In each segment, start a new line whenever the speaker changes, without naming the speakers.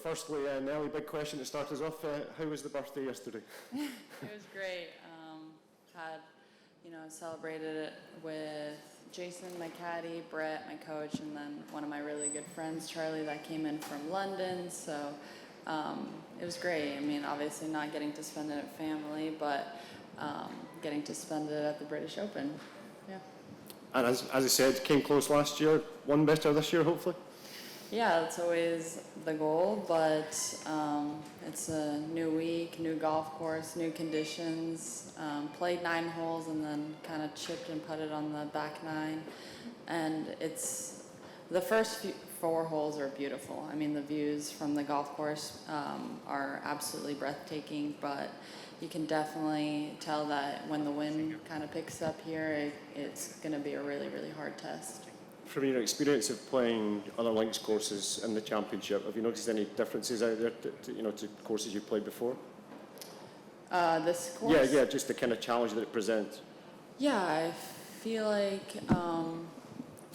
Firstly, Nelly, big question to start us off. How was the birthday yesterday?
It was great. Celebrated it with Jason, my caddy, Brett, my coach, and then one of my really good friends, Charlie, that came in from London. So it was great. I mean, obviously not getting to spend it at family, but getting to spend it at the British Open. Yeah.
And as I said, came close last year, won better this year, hopefully?
Yeah, that's always the goal, but it's a new week, new golf course, new conditions. Played 9 holes and then kind of chipped and putted on the back 9. And the first 4 holes are beautiful. I mean, the views from the golf course are absolutely breathtaking, but you can definitely tell that when the wind kind of picks up here, it's going to be a really, really hard test.
From your experience of playing other links courses in the championship, have you noticed any differences out there to courses you played before?
This course?
Yeah, just the kind of challenge that it presents.
Yeah, I feel like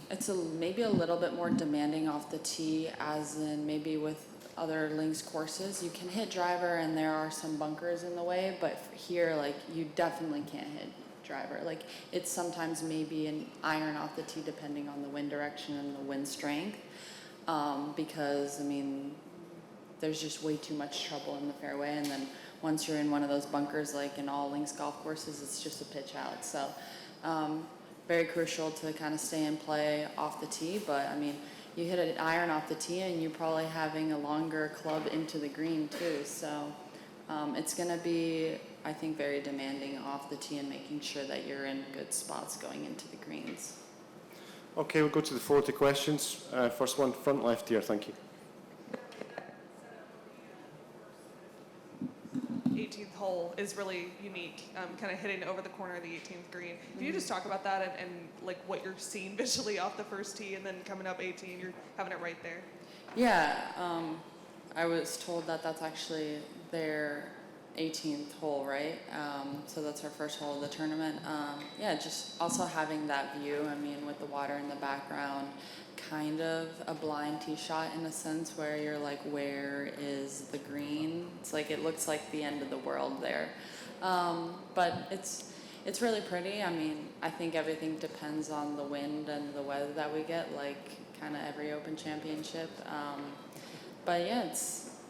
it's maybe a little bit more demanding off the tee, as in maybe with other links courses. You can hit driver and there are some bunkers in the way, but here, like, you definitely can't hit driver. Like, it's sometimes maybe an iron off the tee depending on the wind direction and the wind strength, because I mean there's just way too much trouble in the fairway, and then once you're in one of those bunkers, like in all links golf courses, it's just a pitch out. So very crucial to kind of stay in play off the tee. But I mean, you hit an iron off the tee and you're probably having a longer club into the green too. So it's going to be, I think, very demanding off the tee and making sure that you're in good spots going into the greens.
Okay, we'll go to the floor to questions. First one, front left here, thank you.
18th hole is really unique, kind of hitting over the corner of the 18th green. Can you just talk about that and like what you're seeing visually off the first tee, and then coming up 18, you're having it right there?
Yeah, I was told that that's actually their 18th hole, right? So that's our first hole of the tournament. Yeah, just also having that view, I mean, with the water in the background, kind of a blind tee shot in a sense where you're like, where is the green? It's like, it looks like the end of the world there. But it's really pretty. I mean, I think everything depends on the wind and the weather that we get, like kind of every Open Championship. But yeah,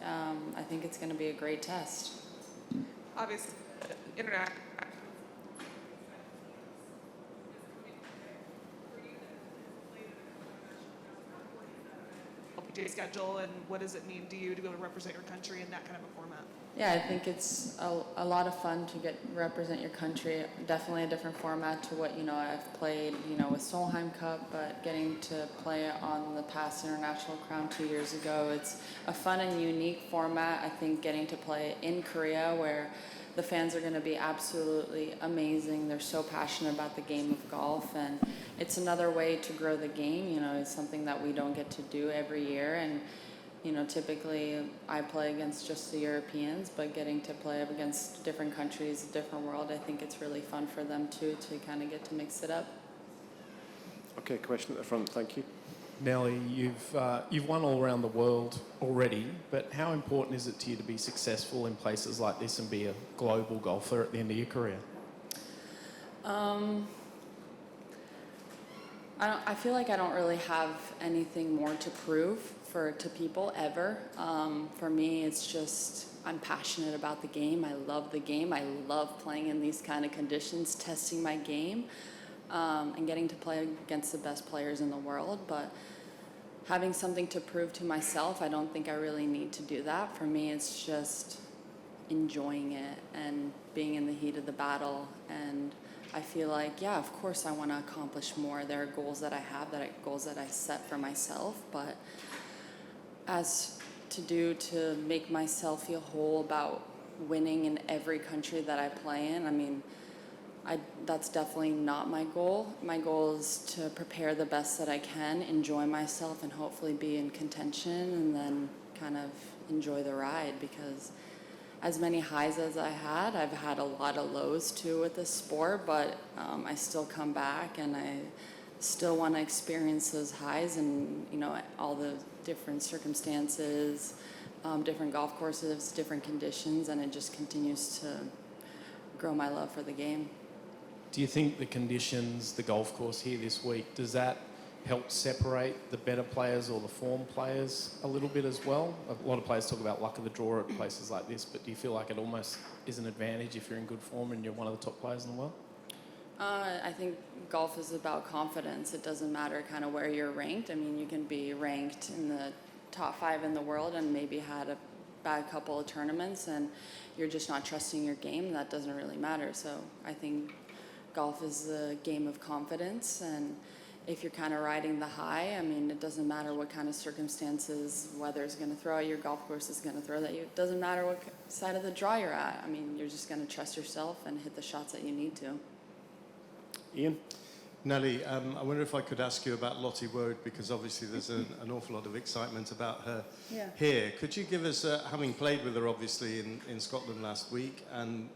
I think it's going to be a great test.
Obviously, interact. LPGA schedule, and what does it mean to you to be able to represent your country in that kind of a format?
Yeah, I think it's a lot of fun to represent your country. Definitely a different format to what I've played with Solheim Cup, but getting to play on the past International Crown 2 years ago, it's a fun and unique format. I think getting to play in Korea, where the fans are going to be absolutely amazing. They're so passionate about the game of golf, and it's another way to grow the game. It's something that we don't get to do every year, and typically I play against just the Europeans, but getting to play up against different countries, different world, I think it's really fun for them too, to kind of get to mix it up.
Okay, question at the front, thank you.
Nelly, you've won all around the world already, but how important is it to you to be successful in places like this and be a global golfer at the end of your career?
I feel like I don't really have anything more to prove to people ever. For me, it's just I'm passionate about the game. I love the game. I love playing in these kind of conditions, testing my game, and getting to play against the best players in the world. But having something to prove to myself, I don't think I really need to do that. For me, it's just enjoying it and being in the heat of the battle. And I feel like, yeah, of course I want to accomplish more. There are goals that I have, goals that I set for myself. But as to make myself feel whole about winning in every country that I play in, I mean, that's definitely not my goal. My goal is to prepare the best that I can, enjoy myself, and hopefully be in contention, and then kind of enjoy the ride, because as many highs as I've had a lot of lows too with this sport, but I still come back and I still want to experience those highs and all the different circumstances, different golf courses, different conditions, and it just continues to grow my love for the game.
Do you think the conditions, the golf course here this week, does that help separate the better players or the form players a little bit as well? A lot of players talk about luck of the draw at places like this, but do you feel like it almost is an advantage if you're in good form and you're one of the top players in the world?
I think golf is about confidence. It doesn't matter kind of where you're ranked. I mean, you can be ranked in the top 5 in the world and maybe had a bad couple of tournaments and you're just not trusting your game. That doesn't really matter. So I think golf is a game of confidence, and if you're kind of riding the high, I mean, it doesn't matter what kind of circumstances weather is going to throw at you, golf course is going to throw at you. It doesn't matter what side of the draw you're at. I mean, you're just going to trust yourself and hit the shots that you need to.
Ian?
Nelly, I wonder if I could ask you about Lotty Wood, because obviously there's an awful lot of excitement about her here. Could you give us, having played with her obviously in Scotland last week, and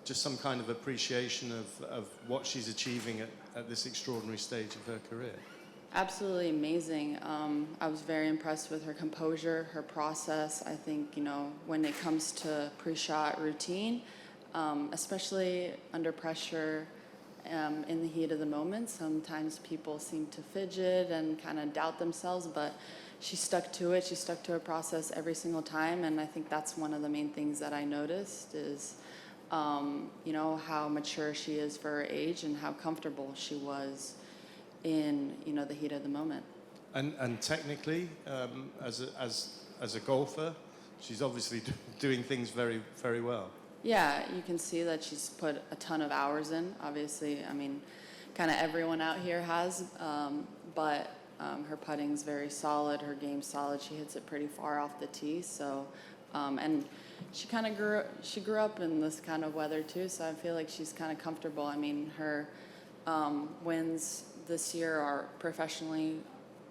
just some kind of appreciation of what she's achieving at this extraordinary stage of her career?
Absolutely amazing. I was very impressed with her composure, her process. I think, you know, when it comes to pre-shot routine, especially under pressure, in the heat of the moment, sometimes people seem to fidget and kind of doubt themselves, but she stuck to it. She stuck to her process every single time, and I think that's one of the main things that I noticed is, you know, how mature she is for her age and how comfortable she was in, you know, the heat of the moment.
And technically, as a golfer, she's obviously doing things very, very well.
Yeah, you can see that she's put a ton of hours in. Obviously, I mean, kind of everyone out here has, but her putting's very solid, her game's solid. She hits it pretty far off the tee, so, and she kind of grew up in this kind of weather too, so I feel like she's kind of comfortable. I mean, her wins this year are professionally,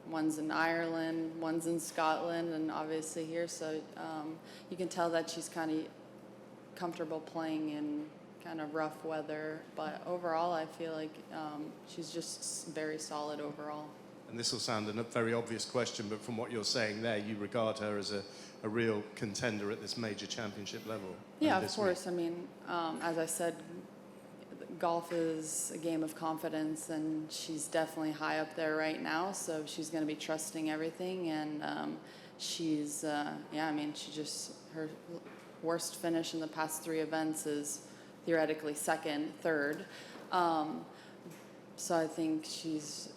one's in Ireland, one's in Scotland, and obviously here, so you can tell that she's kind of comfortable playing in kind of rough weather, but overall I feel like she's just very solid overall.
And this will sound a very obvious question, but from what you're saying there, you regard her as a real contender at this major championship level.
Yeah, of course. I mean, as I said, golf is a game of confidence, and she's definitely high up there right now, so she's going to be trusting everything, and she's, yeah, I mean, her worst finish in the past 3 events is theoretically second, third. So I think she's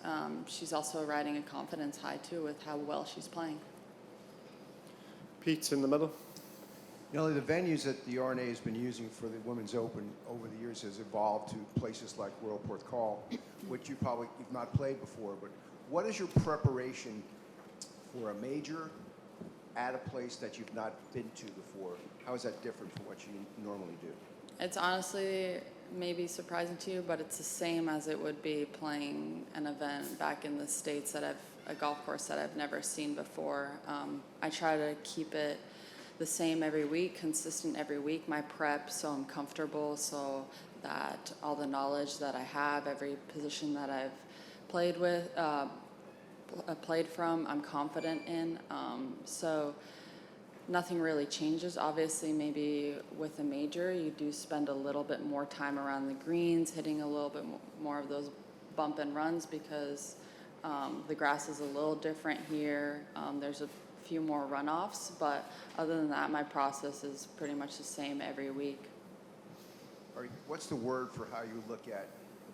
also riding a confidence high too with how well she's playing.
Pete in the middle.
Nelly, the venues that the R&A has been using for the Women's Open over the years has evolved to places like Royal Porthcawl, which you've not played before. But what is your preparation for a major at a place that you've not been to before? How is that different from what you normally do?
It's honestly maybe surprising to you, but it's the same as it would be playing an event back in the States a golf course that I've never seen before. I try to keep it the same every week, consistent every week, my prep, so I'm comfortable, so that all the knowledge that I have, every position that I've played with, played from, I'm confident in. So nothing really changes. Obviously, maybe with a major, you do spend a little bit more time around the greens, hitting a little bit more of those bump and runs because the grass is a little different here. There's a few more runoffs, but other than that, my process is pretty much the same every week.
What's the word for how you look at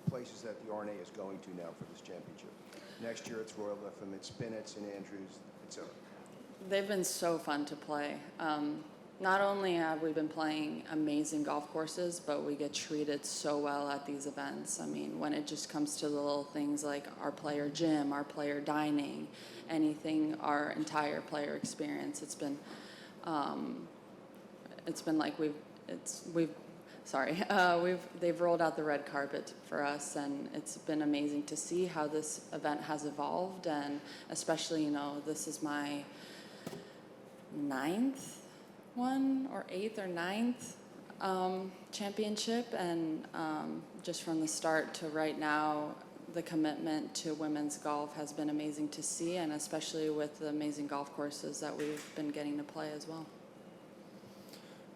the places that the R&A is going to now for this championship? Next year it's Royal Lytham, it's Spinnet, St Andrews, etc.
They've been so fun to play. Not only have we been playing amazing golf courses, but we get treated so well at these events. I mean, when it just comes to the little things like our player gym, our player dining, anything, our entire player experience, it's been like they've rolled out the red carpet for us, and it's been amazing to see how this event has evolved, and especially, you know, this is my 9th one, or 8th or 9th championship, and just from the start to right now, the commitment to women's golf has been amazing to see, and especially with the amazing golf courses that we've been getting to play as well.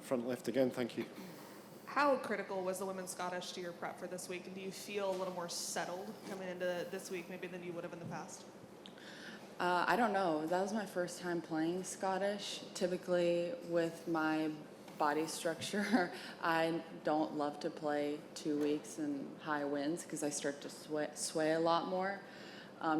Front left again, thank you.
How critical was the women's Scottish to your prep for this week, and do you feel a little more settled coming into this week maybe than you would have in the past?
I don't know. That was my first time playing Scottish. Typically, with my body structure, I don't love to play 2 weeks in high winds because I start to sway a lot more.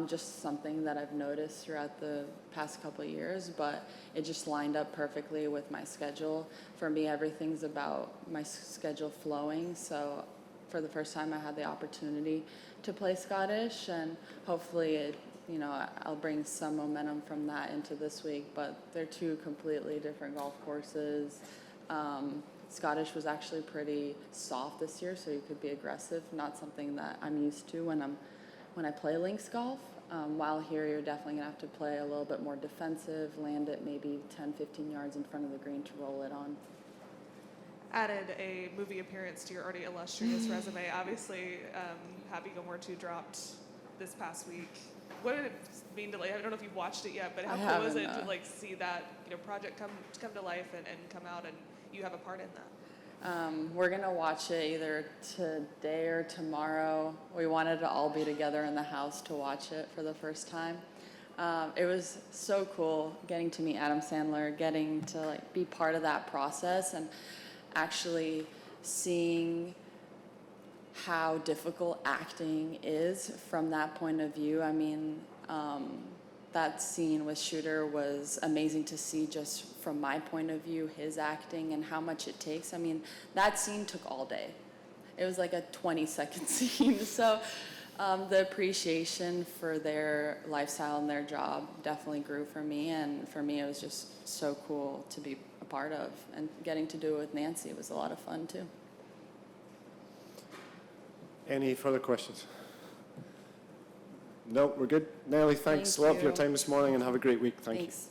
Just something that I've noticed throughout the past couple of years, but it just lined up perfectly with my schedule. For me, everything's about my schedule flowing, so for the first time I had the opportunity to play Scottish, and hopefully it, you know, I'll bring some momentum from that into this week, but they're two completely different golf courses. Scottish was actually pretty soft this year, so you could be aggressive, not something that I'm used to when I play links golf. While here, you're definitely going to have to play a little bit more defensive, land it maybe 10, 15 yards in front of the green to roll it on.
Added a movie appearance to your already illustrious resume. Obviously, Happy Gilmore 2 dropped this past week. What did it mean to, like, I don't know if you've watched it yet, but how cool was it to like see that, you know, project come to life and come out, and you have a part in that?
We're gonna watch it either today or tomorrow. We wanted to all be together in the house to watch it for the first time. It was so cool getting to meet Adam Sandler, getting to like be part of that process, and actually seeing how difficult acting is from that point of view. I mean, that scene with Shooter was amazing to see just from my point of view, his acting and how much it takes. I mean, that scene took all day. It was like a 20-second scene. So the appreciation for their lifestyle and their job definitely grew for me. And for me, it was just so cool to be a part of. And getting to do it with Nancy was a lot of fun, too.
Any further questions? No, we're good. Nelly, thanks a lot for your time this morning, and have a great week. Thank you.
Thanks.